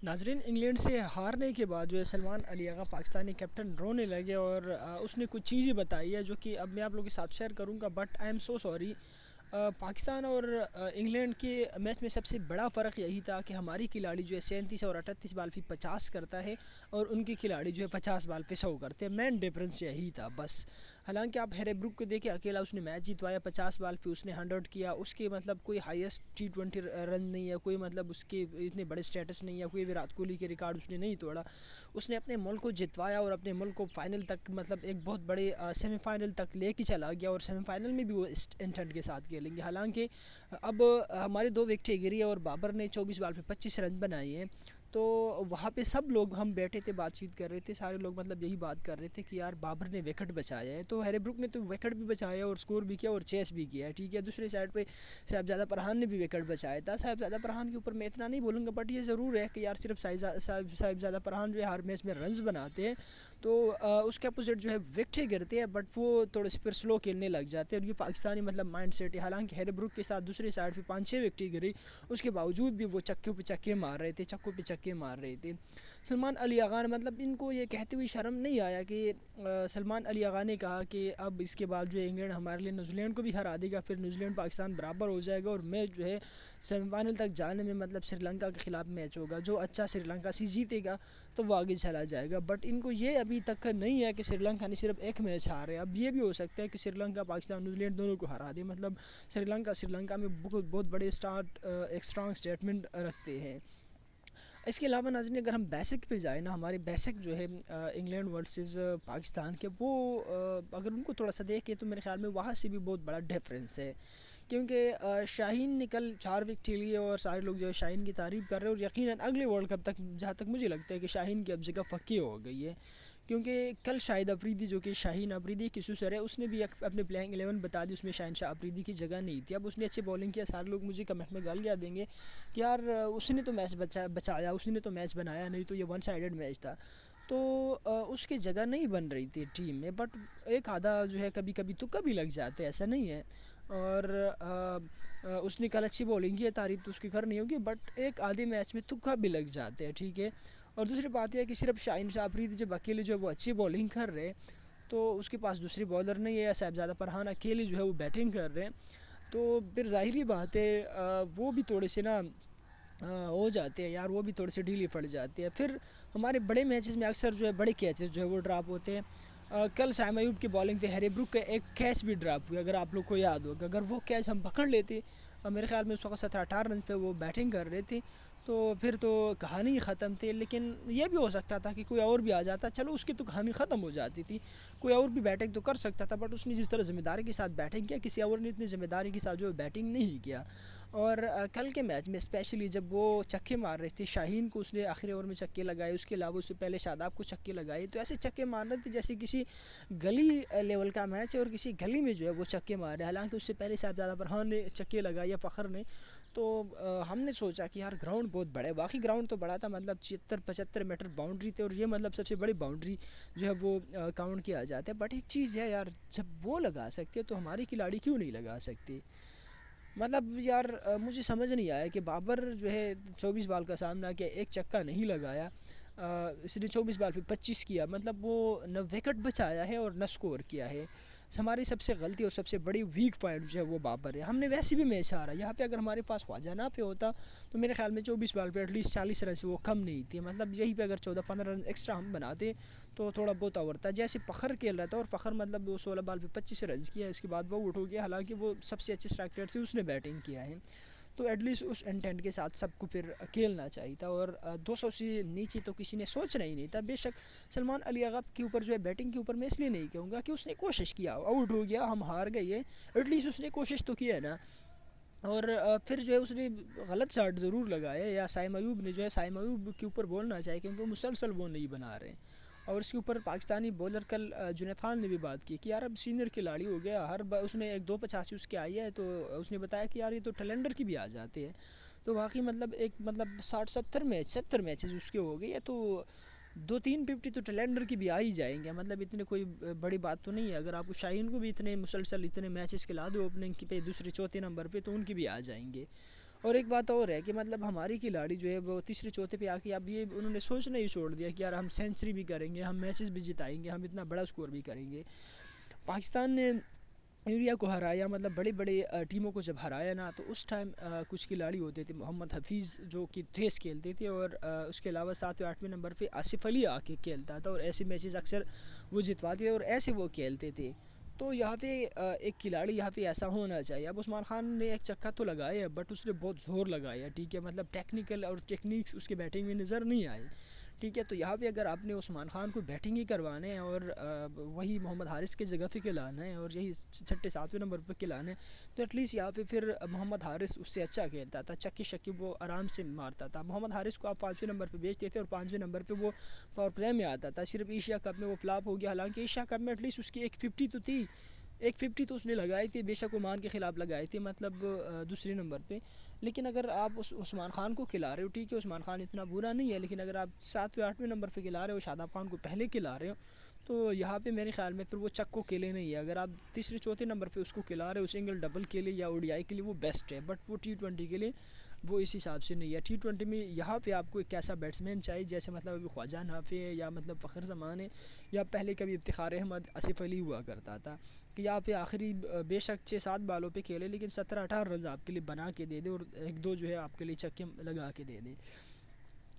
ناظرین، انگلینڈ سے ہارنے کے بعد جو ہے سلمان علی آغا پاکستانی کیپٹن رونے لگے، اور اس نے کچھ چیزیں بتائی ہے جو کہ اب میں آپ لوگوں کے ساتھ شیئر کروں گا، but I am so sorry. Pakistan اور انگلینڈ کے میچ میں سب سے بڑا فرق یہی تھا کہ ہماری کھلاڑی جو ہے 37 اور 38 بال پہ 50 کرتا ہے، اور ان کی کھلاڑی جو ہے 50 بال پہ 100 کرتے ہیں۔ مین ڈفرینس یہی تھا بس۔ حالانکہ آپ ہیری بروک کو دیکھیں، اکیلا اس نے میچ جتوایا، 50 بال پہ اس نے 100 کیا، اس کے مطلب کوئی ہائیسٹ T20 رن نہیں ہے، کوئی مطلب اس کے اتنے بڑے سٹیٹس نہیں ہے، کوئی وراٹ کوہلی کے ریکارڈ اس نے نہیں توڑا۔ اس نے اپنے ملک کو جتوایا اور اپنے ملک کو فائنل تک، مطلب ایک بہت بڑے سیمی فائنل تک لے کے چلا گیا، اور سیمی فائنل میں بھی وہ اس انٹینٹ کے ساتھ کھیلیں گے۔ حالانکہ اب ہمارے 2 وکٹیں گری اور بابر نے 24 بال پہ 25 رن بنائے ہیں، تو وہاں پہ سب لوگ، ہم بیٹھے تھے بات چیت کر رہے تھے، سارے لوگ مطلب یہی بات کر رہے تھے کہ یار بابر نے وکٹ بچایا ہے، تو ہیری بروک نے تو وکٹ بھی بچایا اور سکور بھی کیا اور چیس بھی کیا ہے، ٹھیک ہے۔ دوسرے سائڈ پہ صاحبزادہ فرحان نے بھی وکٹ بچایا تھا۔ صاحبزادہ فرحان کے اوپر میں اتنا نہیں بولوں گا، بٹ یہ ضرور ہے کہ یار صرف صاحبزادہ فرحان جو ہے ہر میچ میں رنز بناتے ہیں، تو اس کے اپوزٹ جو ہے وکٹیں گرتے ہیں، بٹ وہ تھوڑے سے پھر سلو کھیلنے لگ جاتے ہیں، اور یہ پاکستانی مطلب مائنڈ سیٹ ہے۔ حالانکہ ہیری بروک کے ساتھ دوسرے سائڈ پہ 5-6 وکٹیں گری، اس کے باوجود بھی وہ چکوں پہ چکے مار رہے تھے، چکوں پہ چکے مار رہے تھے۔ سلمان علی آغا نے مطلب ان کو یہ کہتے ہوئے شرم نہیں آیا کہ سلمان علی آغا نے کہا کہ اب اس کے بعد جو ہے انگلینڈ ہمارے لیے نیوزی لینڈ کو بھی ہرا دے گا، پھر نیوزی لینڈ پاکستان برابر ہو جائے گا، اور میچ جو ہے سیمی فائنل تک جانے میں مطلب سری لنکا کے خلاف میچ ہوگا، جو اچھا سری لنکا سے جیتے گا تو وہ آگے چلا جائے گا۔ بٹ ان کو یہ ابھی تک نہیں ہے کہ سری لنکا نے صرف ایک میچ ہارے، اب یہ بھی ہو سکتا ہے کہ سری لنکا پاکستان نیوزی لینڈ دونوں کو ہرا دے، مطلب سری لنکا میں بہت بڑے ایک اسٹرانگ اسٹیٹمنٹ رکھتے ہیں۔ اس کے علاوہ ناظرین، اگر ہم بیسک پہ جائیں نا، ہمارے بیسک جو ہے انگلینڈ ورسز پاکستان کے، وہ اگر ان کو تھوڑا سا دیکھیں تو میرے خیال میں وہاں سے بھی بہت بڑا ڈفرینس ہے، کیونکہ شاہین نے کل 4 وکٹیں لیے اور سارے لوگ جو ہے شاہین کی تعریف کر رہے ہیں، اور یقیناً اگلے ورلڈ کپ تک جہاں تک مجھے لگتا ہے کہ شاہین کی اب جگہ پکی ہو گئی ہے، کیونکہ کل شاہد افریدی جو کہ شاہین افریدی کی سسر ہے، اس نے بھی اپنے پلینگ 11 بتا دی، اس میں شاہین شاہ افریدی کی جگہ نہیں تھی۔ اب اس نے اچھی بولنگ کیا، سارے لوگ مجھے کمنٹ میں گالیاں دیں گے کہ یار اس نے تو میچ بچایا، اس نے تو میچ بنایا نہیں، تو یہ ون سائیڈڈ میچ تھا، تو اس کی جگہ نہیں بن رہی تھی ٹیم میں، بٹ ایک آدھا جو ہے کبھی کبھی تکا بھی لگ جاتے، ایسا نہیں ہے، اور اس نے کل اچھی بولنگ کی ہے، تعریف تو اس کی کرنی ہوگی، بٹ ایک آدھے میچ میں تکا بھی لگ جاتے ہیں، ٹھیک ہے۔ اور دوسری بات یہ ہے کہ صرف شاہین شاہ افریدی جب اکیلے جو ہے وہ اچھی بولنگ کر رہے تو اس کے پاس دوسری بالر نہیں ہے، صاحبزادہ فرحان اکیلے جو ہے وہ بیٹنگ کر رہے ہیں، تو پھر ظاہری بات ہے وہ بھی تھوڑے سے نا ہو جاتے ہیں یار، وہ بھی تھوڑے سے ڈھیلی پڑ جاتے ہیں۔ پھر ہمارے بڑے میچز میں اکثر جو ہے بڑے کیچز جو ہے وہ ڈراپ ہوتے ہیں۔ کل سیم ایوب کی بالنگ پہ ہیری بروک کا ایک کیچ بھی ڈراپ ہوا، اگر آپ لوگ کو یاد ہوگا، اگر وہ کیچ ہم پکڑ لیتے، میرے خیال میں اس وقت 17-18 رن پہ وہ بیٹنگ کر رہے تھے، تو پھر تو کہانی ہی ختم تھی۔ لیکن یہ بھی ہو سکتا تھا کہ کوئی اور بھی آ جاتا، چلو اس کی تو کہانی ختم ہو جاتی تھی، کوئی اور بھی بیٹنگ تو کر سکتا تھا، بٹ اس نے جس طرح ذمہ داری کے ساتھ بیٹنگ کیا، کسی اور نے اتنی ذمہ داری کے ساتھ جو بیٹنگ نہیں کیا۔ اور کل کے میچ میں اسپیشلی جب وہ چکے مار رہے تھے، شاہین کو اس نے آخری اوور میں چکے لگائے، اس کے علاوہ اس سے پہلے شاداب کو چکے لگائے، تو ایسے چکے مارنے تھے جیسے کسی گلی لیول کا میچ ہے اور کسی گلی میں جو ہے وہ چکے مار رہے ہیں۔ حالانکہ اس سے پہلے صاحبزادہ فرحان نے چکے لگائے یا فخر نے، تو ہم نے سوچا کہ یار گراؤنڈ بہت بڑا ہے، واقعی گراؤنڈ تو بڑا تھا، مطلب 76-75 میٹر باؤنڈری تھی، اور یہ مطلب سب سے بڑی باؤنڈری جو ہے وہ کاؤنٹ کیا جاتا ہے۔ بٹ ایک چیز ہے یار، جب وہ لگا سکتے تو ہماری کھلاڑی کیوں نہیں لگا سکتے؟ مطلب یار مجھے سمجھ نہیں آیا کہ بابر جو ہے 24 بال کا سامنا کیا، ایک چکا نہیں لگایا، اس نے 24 بال پہ 25 کیا، مطلب وہ نہ وکٹ بچایا ہے اور نہ سکور کیا ہے۔ ہماری سب سے غلطی اور سب سے بڑی ویک پوائنٹ جو ہے وہ بابر ہے، ہم نے ویسے بھی میچ ہارا، یہاں پہ اگر ہمارے پاس خواجہ نہ پہ ہوتا تو میرے خیال میں 24 بال پہ ایٹ لیسٹ 40 رن سے وہ کم نہیں تھی، مطلب یہی پہ اگر 14-15 رن ایکسٹرا ہم بناتے تو تھوڑا بہت اور تھا۔ جیسے فخر کھیل رہا تھا، اور فخر مطلب وہ 16 بال پہ 25 رنز کیا، اس کے بعد وہ آؤٹ ہو گیا، حالانکہ وہ سب سے اچھے اسٹرائک ریٹ سے اس نے بیٹنگ کیا ہے، تو ایٹ لیسٹ اس انٹینٹ کے ساتھ سب کو پھر کھیلنا چاہیے تھا، اور 200 سے نیچے تو کسی نے سوچنا ہی نہیں تھا۔ بے شک سلمان علی آغا کے اوپر جو ہے بیٹنگ کے اوپر میں اس لیے نہیں کہوں گا کہ اس نے کوشش کیا، آؤٹ ہو گیا، ہم ہار گئے، ایٹ لیسٹ اس نے کوشش تو کی ہے نا۔ اور پھر جو ہے اس نے غلط شاٹ ضرور لگایا، یا سائم ایوب نے جو ہے سائم ایوب کے اوپر بولنا چاہیے، کیونکہ وہ مسلسل وہ نہیں بنا رہے ہیں، اور اس کے اوپر پاکستانی بولر کل جنید خان نے بھی بات کی کہ یار اب سینئر کھلاڑی ہو گیا، ہر بار اس نے ایک 285 اس کے آئی ہے، تو اس نے بتایا کہ یار یہ تو ٹیلنڈر کی بھی آ جاتے ہیں، تو واقعی مطلب ایک مطلب 70 میچز اس کے ہو گئے ہیں، تو 2-3 50 تو ٹیلنڈر کی بھی آ ہی جائیں گے، مطلب اتنے کوئی بڑی بات تو نہیں ہے۔ اگر آپ کو شاہین کو بھی اتنے مسلسل اتنے میچز کھلا دو اوپننگ کی پہ دوسرے چوتھے نمبر پہ، تو ان کی بھی آ جائیں گے۔ اور ایک بات اور ہے کہ مطلب ہماری کھلاڑی جو ہے وہ تیسرے چوتھے پہ آ کے اب یہ انہوں نے سوچنا ہی چھوڑ دیا کہ یار ہم سینچری بھی کریں گے، ہم میچز بھی جتائیں گے، ہم اتنا بڑا اسکور بھی کریں گے۔ پاکستان نے انڈیا کو ہرایا، مطلب بڑی بڑی ٹیموں کو جب ہرایا نا، تو اس ٹائم کچھ کھلاڑی ہوتے تھے، محمد حفیظ جو کہ تیز کھیلتے تھے، اور اس کے علاوہ 7ویں 8ویں نمبر پہ آصف علی آ کے کھیلتا تھا، اور ایسے میچز اکثر وہ جتواتے تھے اور ایسے وہ کھیلتے تھے۔ تو یہاں پہ ایک کھلاڑی یہاں پہ ایسا ہونا چاہیے۔ اب عثمان خان نے ایک چکا تو لگایا ہے، بٹ اس نے بہت زور لگایا، ٹھیک ہے، مطلب ٹیکنیکل اور ٹیکنیکس اس کے بیٹنگ میں نظر نہیں آئے، ٹھیک ہے۔ تو یہاں پہ اگر آپ نے عثمان خان کو بیٹنگ ہی کروانا ہے اور وہی محمد حارث کے جگہ پہ کھلانا ہے اور یہی 6 7ویں نمبر پہ کھلانا ہے، تو ایٹ لیسٹ یہاں پہ پھر محمد حارث اس سے اچھا کھیلتا تھا، چکی شکی وہ آرام سے مارتا تھا۔ محمد حارث کو آپ 5ویں نمبر پہ بیچتے تھے اور 5ویں نمبر پہ وہ پاور پلے میں آتا تھا۔ صرف ایشیا کپ میں وہ فلاپ ہو گیا، حالانکہ ایشیا کپ میں ایٹ لیسٹ اس کی ایک 50 تو تھی، ایک 50 تو اس نے لگائی تھی، بے شک عمان کے خلاف لگائی تھی، مطلب دوسرے نمبر پہ۔ لیکن اگر آپ اس عثمان خان کو کھلا رہے ہو، ٹھیک ہے عثمان خان اتنا برا نہیں ہے، لیکن اگر آپ 7ویں 8ویں نمبر پہ کھلا رہے ہو، شاداب خان کو پہلے کھلا رہے ہو، تو یہاں پہ میرے خیال میں پھر وہ چک کو کھیلے نہیں ہے۔ اگر آپ تیسرے چوتھے نمبر پہ اس کو کھلا رہے ہو سنگل ڈبل کے لیے یا او ڈی آئی کے لیے، وہ بیسٹ ہے، بٹ وہ T20 کے لیے وہ اس حساب سے نہیں ہے۔ T20 میں یہاں پہ آپ کو ایک ایسا بیٹسمین چاہیے جیسے مطلب ابھی خواجہ نافع ہے یا مطلب فخر زمان ہے، یا پہلے کبھی افتخار احمد، آصف علی ہوا کرتا تھا، کہ یہاں پہ آخری بے شک 6 7 بالوں پہ کھیلے لیکن 17 18 رنز آپ کے لیے بنا کے دے دے اور ایک دو جو ہے آپ کے لیے چکے لگا کے دے دے۔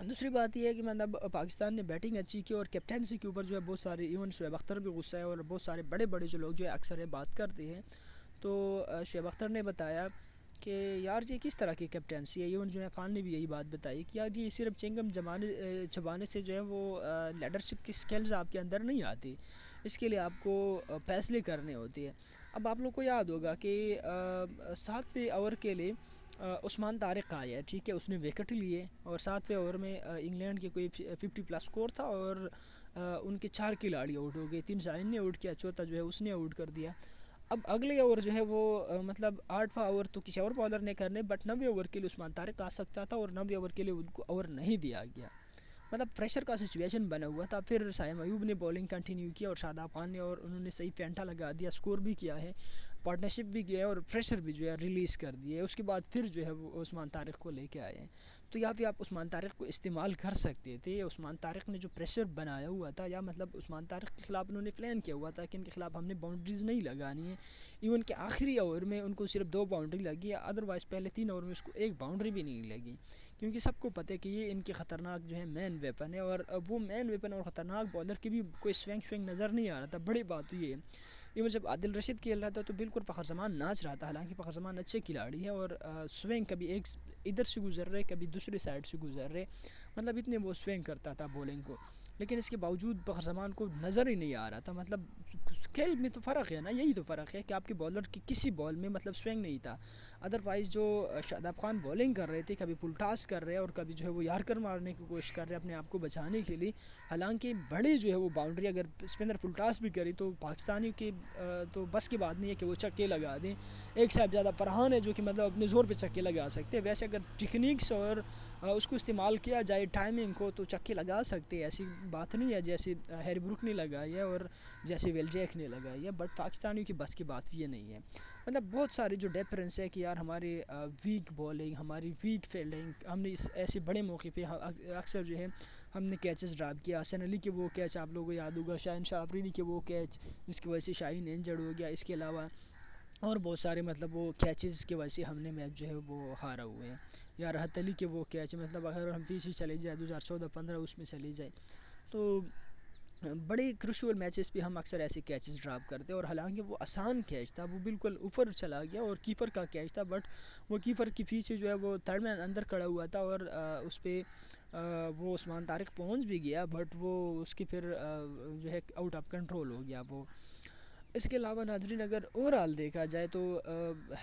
دوسری بات یہ ہے کہ مطلب پاکستان نے بیٹنگ اچھی کی اور کیپٹنسی کے اوپر جو ہے بہت سارے، ایون شعیب اختر بھی غصہ ہے اور بہت سارے بڑے بڑے جو لوگ جو ہے اکثر بات کرتے ہیں، تو شعیب اختر نے بتایا کہ یار یہ کس طرح کی کیپٹنسی ہے، ایون جنید خان نے بھی یہی بات بتائی کہ یار یہ صرف چنگم چبانے سے جو ہے وہ لیڈرشپ کی سکلز آپ کے اندر نہیں آتی، اس کے لیے آپ کو فیصلے کرنے ہوتے ہیں۔ اب آپ لوگ کو یاد ہوگا کہ 7ویں اوور کے لیے عثمان طارق آیا ہے، ٹھیک ہے، اس نے وکٹ لیے اور 7ویں اوور میں انگلینڈ کے کوئی 50+ اسکور تھا اور ان کے 4 کھلاڑی آؤٹ ہو گئے، 3 شاہین نے آؤٹ کیا، چوتھا جو ہے اس نے آؤٹ کر دیا۔ اب اگلے اوور جو ہے وہ مطلب 8واں اوور تو کسی اور بالر نے کرنے، بٹ 9ویں اوور کے لیے عثمان طارق آ سکتا تھا اور 9ویں اوور کے لیے ان کو اوور نہیں دیا گیا، مطلب پریشر کا سچویشن بنا ہوا تھا۔ پھر سائم ایوب نے بولنگ کنٹینیو کیا اور شاداب خان نے، اور انہوں نے صحیح پینٹا لگا دیا، اسکور بھی کیا ہے، پارٹنرشپ بھی کیا ہے اور پریشر بھی جو ہے ریلیز کر دیے۔ اس کے بعد پھر جو ہے وہ عثمان طارق کو لے کے آئے ہیں، تو یہاں پہ آپ عثمان طارق کو استعمال کر سکتے تھے۔ عثمان طارق نے جو پریشر بنایا ہوا تھا، یا مطلب عثمان طارق کے خلاف انہوں نے پلان کیا ہوا تھا کہ ان کے خلاف ہم نے باؤنڈریز نہیں لگانی ہے، ایون کہ آخری اوور میں ان کو صرف 2 باؤنڈری لگی ہے، ادروائز پہلے 3 اوور میں اس کو 1 باؤنڈری بھی نہیں لگی، کیونکہ سب کو پتہ ہے کہ یہ ان کے خطرناک جو ہے مین ویپن ہے، اور وہ مین ویپن اور خطرناک بالر کی بھی کوئی سوینگ نظر نہیں آ رہا تھا۔ بڑی بات تو یہ ہے، ایون جب عادل رشید کھیل رہا تھا تو بالکل فخر زمان ناچ رہا تھا، حالانکہ فخر زمان اچھے کھلاڑی ہے اور سوینگ کبھی ایک ادھر سے گزر رہے کبھی دوسرے سائڈ سے گزر رہے، مطلب اتنے وہ سوینگ کرتا تھا بولنگ کو، لیکن اس کے باوجود فخر زمان کو نظر ہی نہیں آ رہا تھا۔ مطلب کھیل میں تو فرق ہے نا، یہی تو فرق ہے کہ آپ کے بالر کی کسی بال میں مطلب سوینگ نہیں تھا، ادروائز جو شاداب خان بولنگ کر رہے تھے کبھی پل ٹاس کر رہے اور کبھی جو ہے وہ یارکر مارنے کی کوشش کر رہے اپنے آپ کو بچانے کے لیے، حالانکہ بڑے جو ہے وہ باؤنڈری اگر اسپنر پل ٹاس بھی کری تو پاکستانیوں کے تو بس کی بات نہیں ہے کہ وہ چکے لگا دیں۔ ایک صاحبزادہ فرحان ہے جو کہ مطلب اپنے زور پہ چکے لگا سکتے ہیں، ویسے اگر ٹیکنیکس اور اس کو استعمال کیا جائے ٹائمنگ کو تو چکے لگا سکتے ہیں، ایسی بات نہیں ہے جیسے ہیری بروک نے لگائی ہے اور جیسے ویل جیک نے لگائی ہے، بٹ پاکستانیوں کی بس کی بات یہ نہیں ہے۔ مطلب بہت سارے جو ڈفرینس ہے کہ یار ہمارے ویک بولنگ، ہماری ویک فیلڈنگ، ہم نے اس ایسے بڑے موقع پہ اکثر جو ہے ہم نے کیچز ڈراپ کیا، حسن علی کے وہ کیچ آپ لوگوں کو یاد ہوگا، شاہین شاہ آفریدی کے وہ کیچ جس کی وجہ سے شاہین انجرڈ ہو گیا، اس کے علاوہ اور بہت سارے مطلب وہ کیچز کی وجہ سے ہم نے میچ جو ہے وہ ہارا ہوئے ہیں، یا راحت علی کے وہ کیچ، مطلب اگر ہم پیچھے چلے جائیں 2014 15 اس میں چلے جائے تو بڑے کروشل میچز پہ ہم اکثر ایسے کیچز ڈراپ کرتے اور حالانکہ وہ آسان کیچ تھا، وہ بالکل اوپر چلا گیا اور کیپر کا کیچ تھا، بٹ وہ کیپر کے پیچھے جو ہے وہ تھرڈ مین اندر کھڑا ہوا تھا اور اس پہ وہ عثمان طارق پہنچ بھی گیا، بٹ وہ اس کی پھر جو ہے آؤٹ آف کنٹرول ہو گیا وہ۔ اس کے علاوہ ناظرین اگر اوور آل دیکھا جائے تو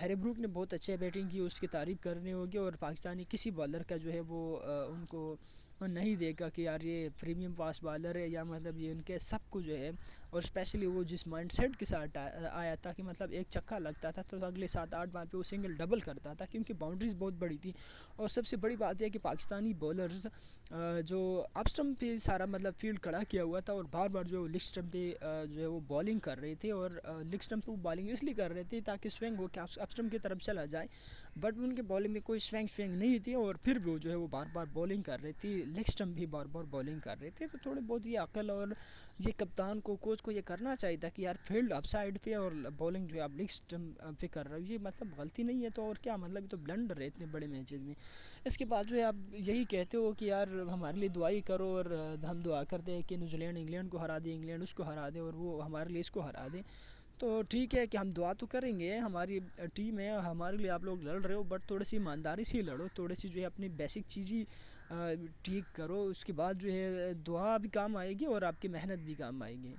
ہیری بروک نے بہت اچھے بیٹنگ کی، اس کی تعریف کرنی ہوگی، اور پاکستانی کسی بالر کا جو ہے وہ ان کو نہیں دیکھا کہ یار یہ پریمیم فاسٹ بالر ہے، یا مطلب یہ ان کے سب کو جو ہے اور اسپیشلی وہ جس مائنڈ سیٹ کے ساتھ آیا تھا کہ مطلب ایک چکا لگتا تھا تو اگلے 7 8 بار پہ وہ سنگل ڈبل کرتا تھا، کیونکہ باؤنڈریز بہت بڑی تھی۔ اور سب سے بڑی بات یہ ہے کہ پاکستانی بولرز جو اپ اسٹمپ پہ سارا مطلب فیلڈ کھڑا کیا ہوا تھا، اور بار بار جو ہے وہ لیگ اسٹمپ پہ جو ہے وہ بالنگ کر رہے تھے، اور لیگ اسٹمپ پہ وہ بالنگ اس لیے کر رہے تھے تاکہ سوئنگ ہو کے اپ اسٹمپ کی طرف چلا جائے، بٹ ان کے بالنگ میں کوئی سوئنگ نہیں تھی، اور پھر بھی وہ جو ہے وہ بار بار بالنگ کر رہی تھی، لیگ اسٹمپ بھی بار بار بالنگ کر رہے تھے۔ تو تھوڑے بہت یہ عقل اور یہ کپتان کو کوچ کو یہ کرنا چاہیے تھا کہ یار فیلڈ اپ سائڈ پہ اور بالنگ جو ہے آپ لیگ اسٹمپ پہ کر رہے ہو، یہ مطلب غلطی نہیں ہے، تو اور کیا مطلب، یہ تو بلنڈر ہے اتنے بڑے میچز میں۔ اس کے بعد جو ہے آپ یہی کہتے ہو کہ یار ہمارے لیے دعائی کرو، اور ہم دعا کرتے ہیں کہ نیوزی لینڈ انگلینڈ کو ہرا دے، انگلینڈ اس کو ہرا دے، اور وہ ہمارے لیے اس کو ہرا دے۔ تو ٹھیک ہے کہ ہم دعا تو کریں گے، ہماری ٹیم ہے، ہمارے لیے آپ لوگ لڑ رہے ہو، بٹ تھوڑی سی ایمانداری سے لڑو، تھوڑی سی جو ہے اپنی بیسک چیزیں ٹھیک کرو، اس کے بعد جو ہے دعا بھی کام آئے گی اور آپ کی محنت بھی کام آئے گی۔